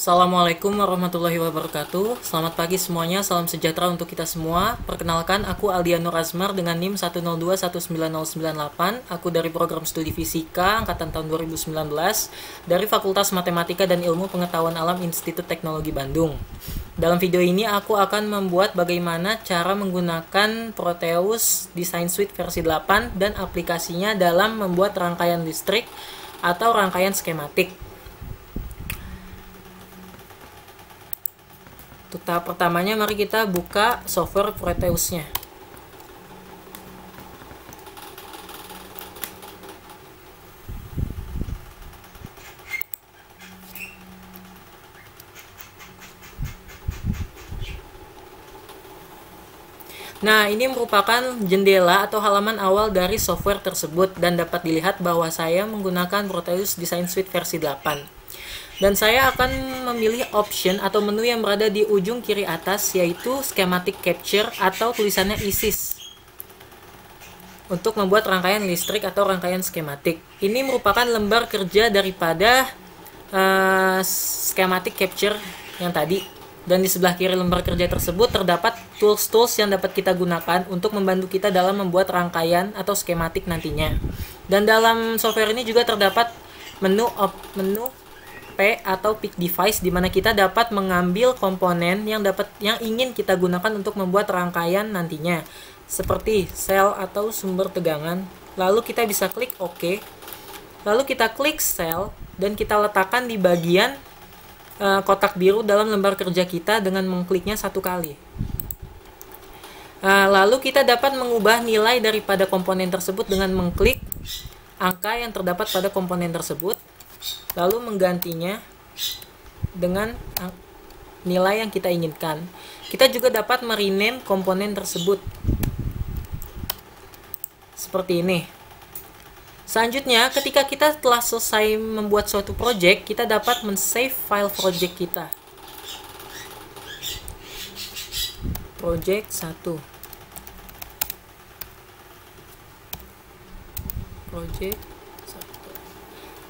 Assalamualaikum warahmatullahi wabarakatuh. Selamat pagi semuanya, salam sejahtera untuk kita semua. Perkenalkan, aku Aldian Nur Azmar dengan NIM 1021998. Aku dari program studi fisika angkatan tahun 2019 dari Fakultas Matematika dan Ilmu Pengetahuan Alam Institut Teknologi Bandung. Dalam video ini aku akan membuat bagaimana cara menggunakan Proteus Design Suite versi 8 dan aplikasinya dalam membuat rangkaian listrik atau rangkaian skematik. Untuk tahap pertamanya, mari kita buka software Proteus-nya. Nah, ini merupakan jendela atau halaman awal dari software tersebut dan dapat dilihat bahwa saya menggunakan Proteus Design Suite versi 8. Dan saya akan memilih option atau menu yang berada di ujung kiri atas, yaitu Schematic Capture atau tulisannya ISIS, untuk membuat rangkaian listrik atau rangkaian skematik. Ini merupakan lembar kerja daripada Schematic Capture yang tadi. Dan di sebelah kiri lembar kerja tersebut terdapat tools-tools yang dapat kita gunakan untuk membantu kita dalam membuat rangkaian atau skematik nantinya. Dan dalam software ini juga terdapat menu P atau pick device, di mana kita dapat mengambil komponen yang ingin kita gunakan untuk membuat rangkaian nantinya, seperti sel atau sumber tegangan. Lalu kita bisa klik OK. Lalu kita klik sel dan kita letakkan di bagian kotak biru dalam lembar kerja kita dengan mengkliknya satu kali. Lalu kita dapat mengubah nilai daripada komponen tersebut dengan mengklik angka yang terdapat pada komponen tersebut, lalu menggantinya dengan nilai yang kita inginkan. Kita juga dapat merename komponen tersebut seperti ini. Selanjutnya, ketika kita telah selesai membuat suatu project, kita dapat men-save file project kita. Project 1. Project.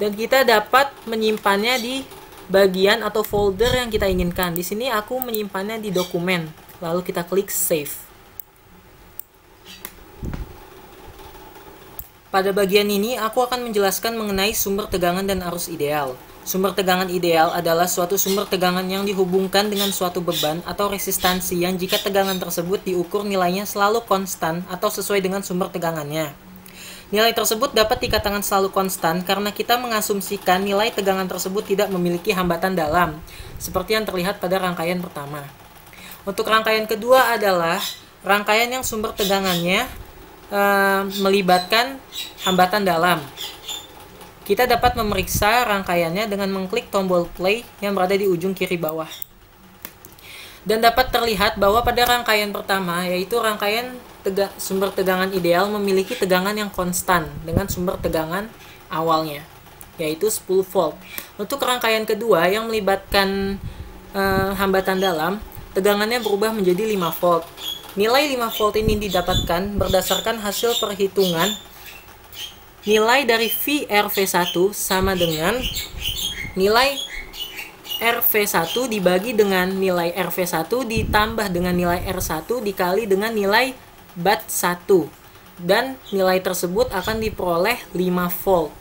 Dan kita dapat menyimpannya di bagian atau folder yang kita inginkan. Di sini aku menyimpannya di dokumen. Lalu kita klik save. Pada bagian ini aku akan menjelaskan mengenai sumber tegangan dan arus ideal. Sumber tegangan ideal adalah suatu sumber tegangan yang dihubungkan dengan suatu beban atau resistansi yang jika tegangan tersebut diukur nilainya selalu konstan atau sesuai dengan sumber tegangannya. Nilai tersebut dapat dikatakan selalu konstan karena kita mengasumsikan nilai tegangan tersebut tidak memiliki hambatan dalam, seperti yang terlihat pada rangkaian pertama. Untuk rangkaian kedua adalah rangkaian yang sumber tegangannya melibatkan hambatan dalam. Kita dapat memeriksa rangkaiannya dengan mengklik tombol play yang berada di ujung kiri bawah. Dan dapat terlihat bahwa pada rangkaian pertama, yaitu rangkaian sumber tegangan ideal, memiliki tegangan yang konstan dengan sumber tegangan awalnya, yaitu 10 volt. Untuk rangkaian kedua yang melibatkan hambatan dalam, tegangannya berubah menjadi 5 volt. Nilai 5 volt ini didapatkan berdasarkan hasil perhitungan nilai dari VRV1 sama dengan nilai RV1 dibagi dengan nilai RV1 ditambah dengan nilai R1 dikali dengan nilai BAT1, dan nilai tersebut akan diperoleh 5 volt.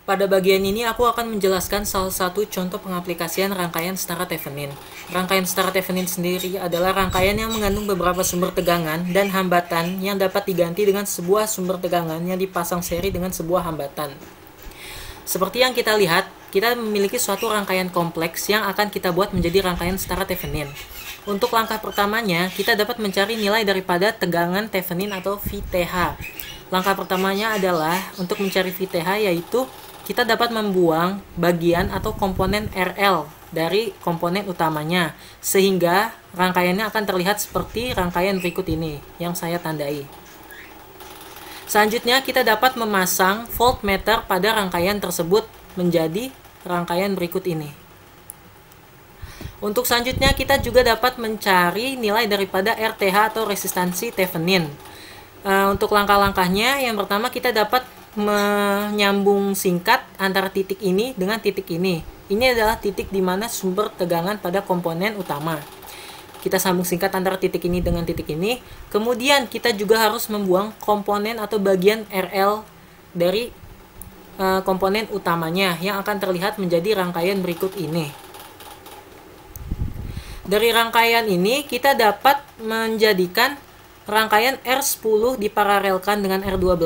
Pada bagian ini aku akan menjelaskan salah satu contoh pengaplikasian rangkaian setara Thevenin. Rangkaian setara Thevenin sendiri adalah rangkaian yang mengandung beberapa sumber tegangan dan hambatan yang dapat diganti dengan sebuah sumber tegangan yang dipasang seri dengan sebuah hambatan. Seperti yang kita lihat, kita memiliki suatu rangkaian kompleks yang akan kita buat menjadi rangkaian setara Thevenin. Untuk langkah pertamanya, kita dapat mencari nilai daripada tegangan Thevenin atau VTH. Langkah pertamanya adalah untuk mencari VTH, yaitu kita dapat membuang bagian atau komponen RL dari komponen utamanya, sehingga rangkaiannya akan terlihat seperti rangkaian berikut ini yang saya tandai. Selanjutnya kita dapat memasang voltmeter pada rangkaian tersebut menjadi rangkaian berikut ini. Untuk selanjutnya kita juga dapat mencari nilai daripada RTH atau resistansi Thevenin. Untuk langkah-langkahnya, yang pertama kita dapat menyambung singkat antara titik ini dengan titik ini. Ini adalah titik di mana sumber tegangan pada komponen utama. Kita sambung singkat antara titik ini dengan titik ini. Kemudian kita juga harus membuang komponen atau bagian RL dari komponen utamanya yang akan terlihat menjadi rangkaian berikut ini. Dari rangkaian ini kita dapat menjadikan rangkaian R10 diparalelkan dengan R12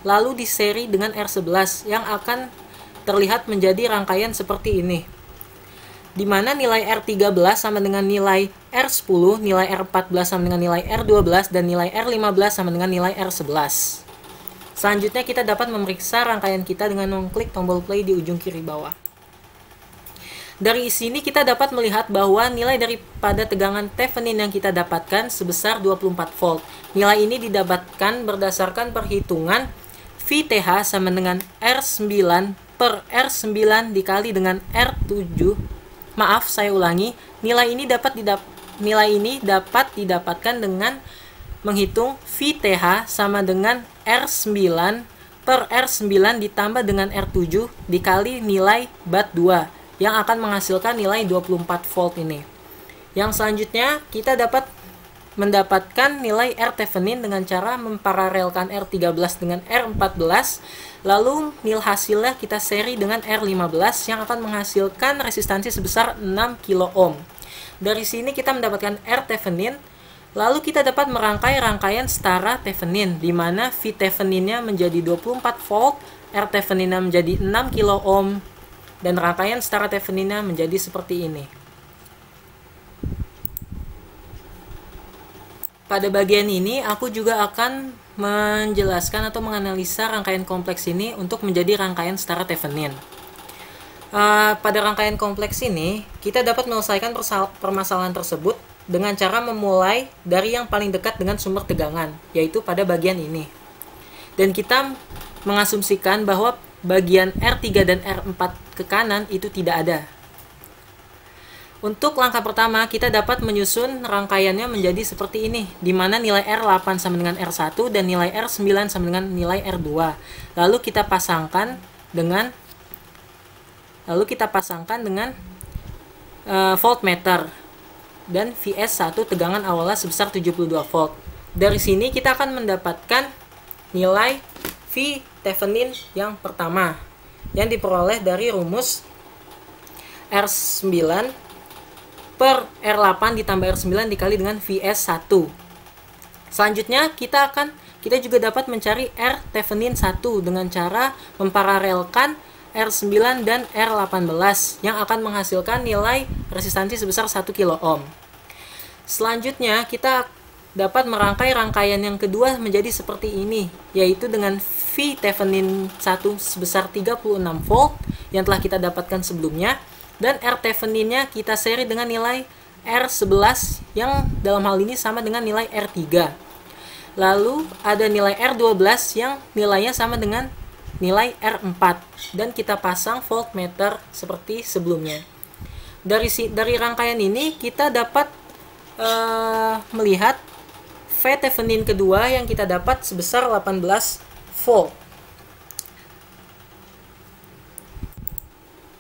lalu diseri dengan R11 yang akan terlihat menjadi rangkaian seperti ini, di mana nilai R13 sama dengan nilai R10, nilai R14 sama dengan nilai R12, dan nilai R15 sama dengan nilai R11. Selanjutnya kita dapat memeriksa rangkaian kita dengan mengklik tombol play di ujung kiri bawah. Dari sini kita dapat melihat bahwa nilai daripada tegangan Thevenin yang kita dapatkan sebesar 24 volt. Nilai ini didapatkan berdasarkan perhitungan VTH sama dengan R9 per R9 dikali dengan R7. Maaf, saya ulangi. Nilai ini dapat didapatkan dengan menghitung VTH sama dengan R9 per R9 ditambah dengan R7 dikali nilai BAT2 yang akan menghasilkan nilai 24 volt ini. Yang selanjutnya kita dapat mendapatkan nilai R Thevenin dengan cara memparalelkan R13 dengan R14, lalu nilai hasilnya kita seri dengan R15 yang akan menghasilkan resistansi sebesar 6 kilo ohm. Dari sini kita mendapatkan R Thevenin. Lalu kita dapat merangkai rangkaian setara Thevenin, di mana V Theveninnya menjadi 24 volt, R Theveninnya menjadi 6 kilo ohm, dan rangkaian setara Theveninnya menjadi seperti ini. Pada bagian ini, aku juga akan menjelaskan atau menganalisa rangkaian kompleks ini untuk menjadi rangkaian setara Thevenin. Pada rangkaian kompleks ini, kita dapat menyelesaikan permasalahan tersebut dengan cara memulai dari yang paling dekat dengan sumber tegangan, yaitu pada bagian ini. Dan kita mengasumsikan bahwa bagian R3 dan R4 ke kanan itu tidak ada. Untuk langkah pertama, kita dapat menyusun rangkaiannya menjadi seperti ini, di mana nilai R8 sama dengan R1 dan nilai R9 sama dengan nilai R2. Lalu kita pasangkan dengan voltmeter dan VS1 tegangan awalnya sebesar 72 volt. Dari sini kita akan mendapatkan nilai V Thevenin yang pertama yang diperoleh dari rumus R9 per R8 ditambah R9 dikali dengan VS1. Selanjutnya kita juga dapat mencari R Thevenin 1 dengan cara memparalelkan R9 dan R18 yang akan menghasilkan nilai resistansi sebesar 1 kilo ohm. Selanjutnya kita dapat merangkai rangkaian yang kedua menjadi seperti ini, yaitu dengan V Thevenin 1 sebesar 36 volt yang telah kita dapatkan sebelumnya, dan R Theveninnya kita seri dengan nilai R11 yang dalam hal ini sama dengan nilai R3. Lalu ada nilai R12 yang nilainya sama dengan nilai R4, dan kita pasang voltmeter seperti sebelumnya. Dari rangkaian ini kita dapat melihat V Thevenin kedua yang kita dapat sebesar 18 volt.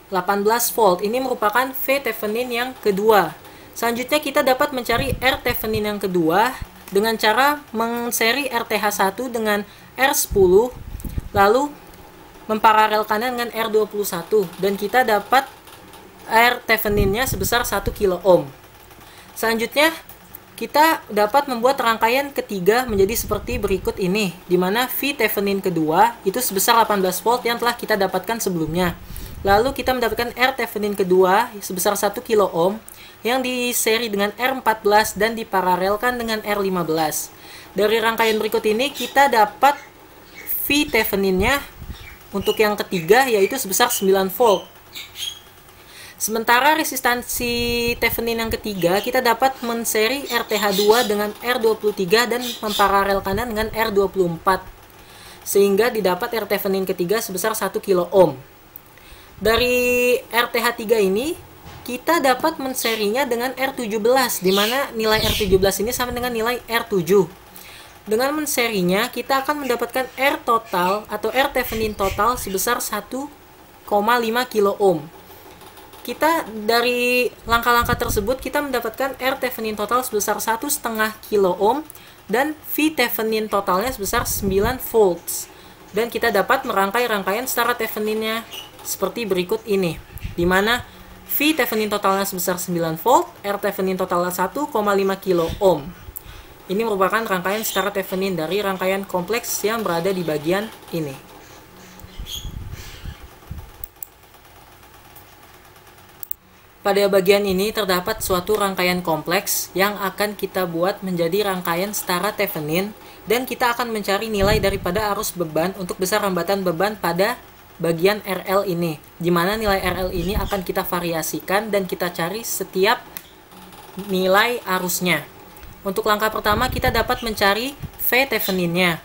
18 volt ini merupakan V Thevenin yang kedua. Selanjutnya kita dapat mencari R Thevenin yang kedua dengan cara mengseri RTH1 dengan R10 lalu memparalelkannya dengan R21, dan kita dapat R Theveninnya sebesar 1 kilo ohm. Selanjutnya kita dapat membuat rangkaian ketiga menjadi seperti berikut ini, di mana V Thevenin kedua itu sebesar 18 volt yang telah kita dapatkan sebelumnya. Lalu kita mendapatkan R Thevenin kedua sebesar 1 kilo ohm yang diseri dengan R14 dan diparalelkan dengan R15. Dari rangkaian berikut ini kita dapat V Theveninnya untuk yang ketiga yaitu sebesar 9 volt. Sementara resistansi Thevenin yang ketiga kita dapat menseri RTH2 dengan R23 dan memparalelkannya dengan R24, sehingga didapat R Thevenin ketiga sebesar 1 kilo ohm. Dari RTH3 ini kita dapat menserinya dengan R17, di mana nilai R17 ini sama dengan nilai R7. Dengan menserinya, kita akan mendapatkan R total atau R Thevenin total sebesar 1,5 kilo ohm. Kita dari langkah-langkah tersebut kita mendapatkan R Thevenin total sebesar 1,5 kilo ohm dan V Thevenin totalnya sebesar 9 volts. Dan kita dapat merangkai rangkaian setara Theveninnya seperti berikut ini, di mana V Thevenin totalnya sebesar 9 volt, R Thevenin totalnya 1,5 kilo ohm. Ini merupakan rangkaian setara Thevenin dari rangkaian kompleks yang berada di bagian ini. Pada bagian ini terdapat suatu rangkaian kompleks yang akan kita buat menjadi rangkaian setara Thevenin, dan kita akan mencari nilai daripada arus beban untuk besar hambatan beban pada bagian RL ini, di mana nilai RL ini akan kita variasikan dan kita cari setiap nilai arusnya. Untuk langkah pertama kita dapat mencari V Theveninnya.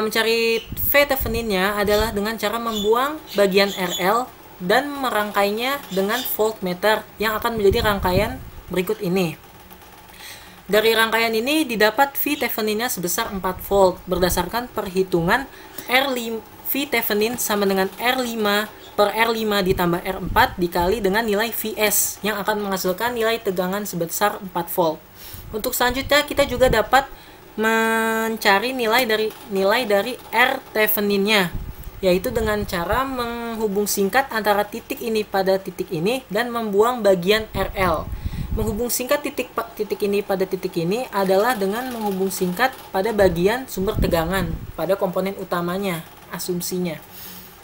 Mencari V Theveninnya adalah dengan cara membuang bagian RL dan merangkainya dengan voltmeter yang akan menjadi rangkaian berikut ini. Dari rangkaian ini didapat V Theveninnya sebesar 4 volt berdasarkan perhitungan V Thevenin sama dengan R5 per R5 ditambah R4 dikali dengan nilai Vs yang akan menghasilkan nilai tegangan sebesar 4 volt. Untuk selanjutnya kita juga dapat mencari nilai dari R Theveninnya, yaitu dengan cara menghubung singkat antara titik ini pada titik ini dan membuang bagian RL. Menghubung singkat titik ini pada titik ini adalah dengan menghubung singkat pada bagian sumber tegangan pada komponen utamanya, asumsinya.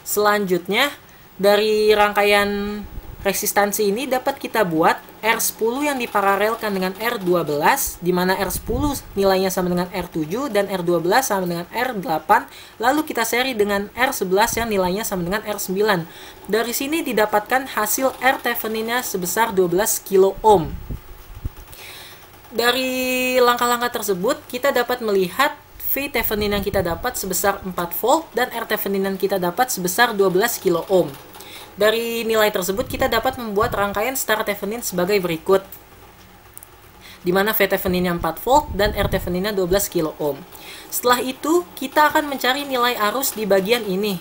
Selanjutnya, dari rangkaian resistansi ini dapat kita buat R10 yang diparalelkan dengan R12, di mana R10 nilainya sama dengan R7 dan R12 sama dengan R8, lalu kita seri dengan R11 yang nilainya sama dengan R9. Dari sini didapatkan hasil R Theveninnya sebesar 12 kilo ohm. Dari langkah-langkah tersebut kita dapat melihat V Thevenin yang kita dapat sebesar 4 volt dan R Thevenin yang kita dapat sebesar 12 kilo ohm. Dari nilai tersebut kita dapat membuat rangkaian setara Thevenin sebagai berikut, di mana V Theveninnya 4 volt dan R Theveninnya 12 kilo ohm. Setelah itu kita akan mencari nilai arus di bagian ini.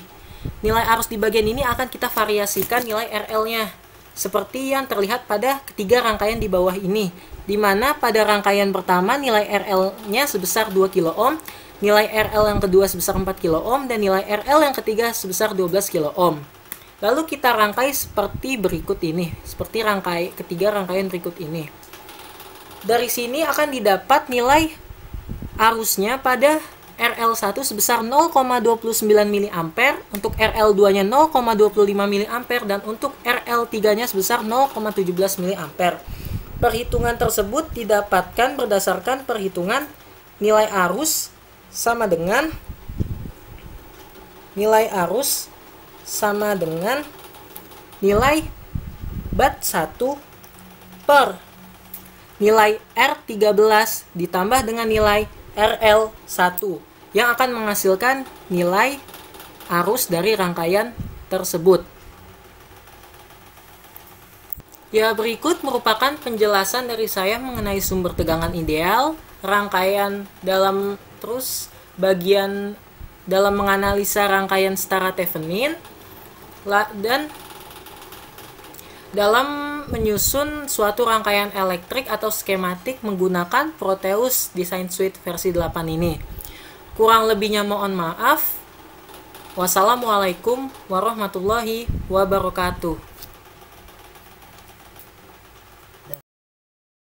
Nilai arus di bagian ini akan kita variasikan nilai RL-nya seperti yang terlihat pada ketiga rangkaian di bawah ini, di mana pada rangkaian pertama nilai RL-nya sebesar 2 kilo ohm, nilai RL yang kedua sebesar 4 kilo ohm, dan nilai RL yang ketiga sebesar 12 kilo ohm. Lalu kita rangkai seperti berikut ini, seperti ketiga rangkaian berikut ini. Dari sini akan didapat nilai arusnya pada RL1 sebesar 0,29 mA, untuk RL2-nya 0,25 mA, dan untuk RL3-nya sebesar 0,17 mA. Perhitungan tersebut didapatkan berdasarkan perhitungan nilai arus sama dengan nilai BAT 1 per nilai R13 ditambah dengan nilai RL1 yang akan menghasilkan nilai arus dari rangkaian tersebut. Ya, berikut merupakan penjelasan dari saya mengenai sumber tegangan ideal, rangkaian bagian dalam menganalisa rangkaian setara Thevenin, dan dalam menyusun suatu rangkaian elektrik atau skematik menggunakan Proteus Design Suite versi 8 ini. Kurang lebihnya mohon maaf. Wassalamualaikum warahmatullahi wabarakatuh.